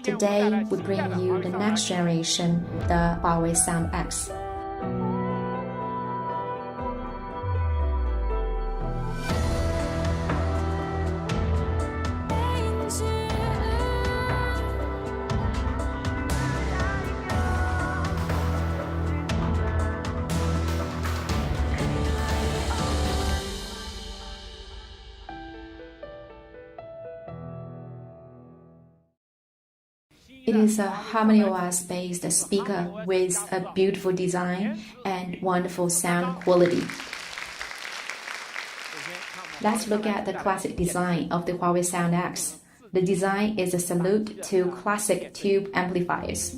Today, we bring you the next generation, the Huawei Sound X. It is a HarmonyOS-based speaker with a beautiful design and wonderful sound quality. Let's look at the classic design of the Huawei Sound X. The design is a salute to classic tube amplifiers.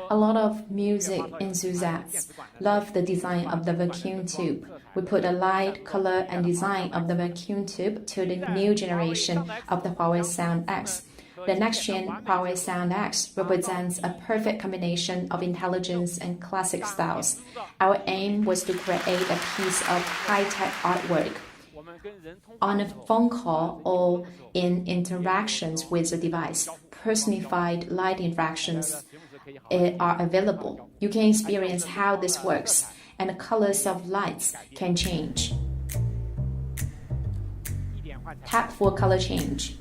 A lot of music enthusiasts love the design of the vacuum tube. We put a light, color, and design of the vacuum tube to the new generation of the Huawei Sound X. The next-gen Huawei Sound X represents a perfect combination of intelligence and classic styles. Our aim was to create a piece of high-tech artwork. On a phone call or in interactions with the device, personified light interactions are available. You can experience how this works, and the colors of lights can change. Tap for color change.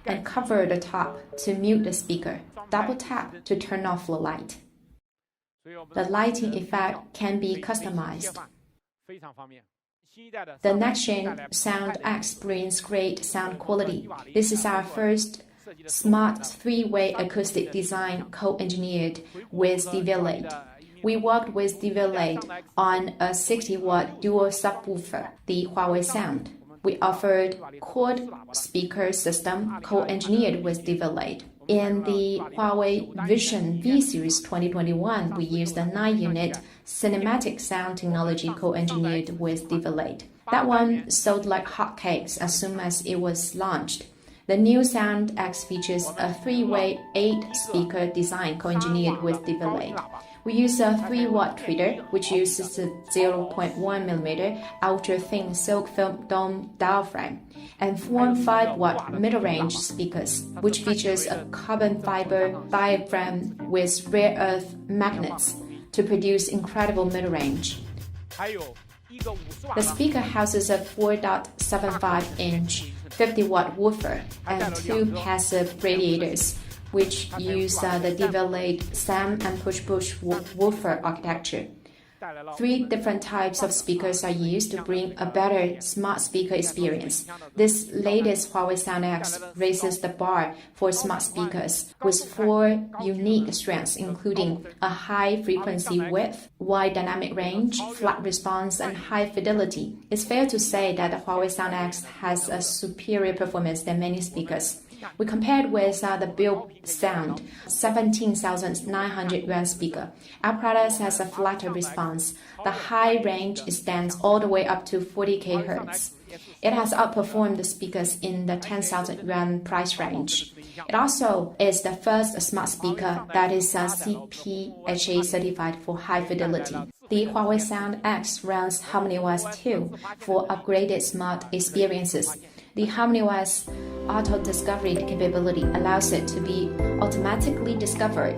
And cover the top to mute the speaker. Double tap to turn off the light. The lighting effect can be customized. The next-gen Sound X brings great sound quality. This is our first smart three-way acoustic design co-engineered with DV-Late. We worked with DV-Late on a 60-watt dual subwoofer, the Huawei Sound. We offered quad speaker system co-engineered with DV-Late. In the Huawei Vision V-Series 2021, we used a 9-unit cinematic sound technology co-engineered with DV-Late. That one sold like hotcakes as soon as it was launched. The new Sound X features a 3-way 8-speaker design co-engineered with DV-Late. We use a 3-watt tweeter, which uses a 0.1mm ultra-thin silk film dome diaphragm, and 4 5-watt middle-range speakers, which features a carbon fiber diaphragm with rare earth magnets to produce incredible middle-range. The speaker houses a 4.75-inch 50-watt woofer and 2 passive radiators, which use the DV-Late SAM and push-push woofer architecture. 3 different types of speakers are used to bring a better smart speaker experience. This latest Huawei Sound X raises the bar for smart speakers with 4 unique strengths, including a high frequency width, wide dynamic range, flat response, and high fidelity. It's fair to say that the Huawei Sound X has a superior performance than many speakers. We compared with the Build Sound 17,900 yuan speaker. Our product has a flatter response. The high range extends all the way up to 40 kHz. It has outperformed the speakers in the 10,000 yuan price range. It also is the first smart speaker that is CPHA certified for high fidelity. The Huawei Sound X runs HarmonyOS 2 for upgraded smart experiences. The HarmonyOS auto discovery capability allows it to be automatically discovered.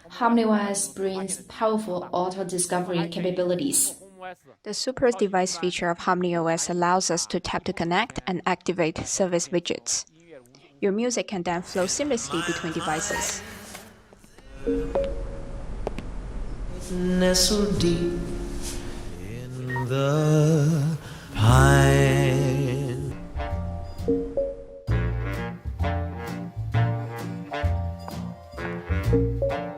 HarmonyOS brings powerful auto discovery capabilities. The super device feature of HarmonyOS allows us to tap to connect and activate service widgets. Your music can then flow seamlessly between devices. Nestled deep in the pine.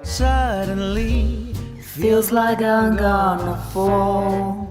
Suddenly feels like I'm gonna fall.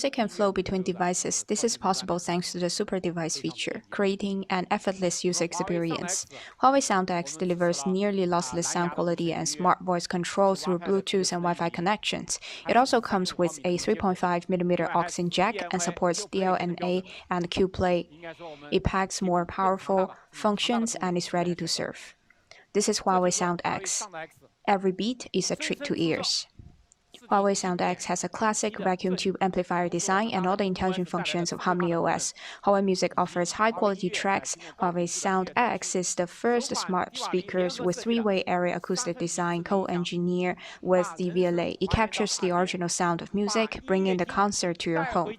music can flow between devices. This is possible thanks to the Super Device feature, creating an effortless user experience. Huawei Sound X delivers nearly lossless sound quality and smart voice control through Bluetooth and Wi-Fi connections. It also comes with a 3.5mm aux jack and supports DLNA and QPlay. It packs more powerful functions and is ready to serve. This is Huawei Sound X. Every beat is a treat to ears. Huawei Sound X has a classic vacuum tube amplifier design and all the intelligent functions of HarmonyOS. Huawei Music offers high-quality tracks. Huawei Sound X is the first smart speakers with three-way area acoustic design co-engineered with the VLA. It captures the original sound of music, bringing the concert to your home.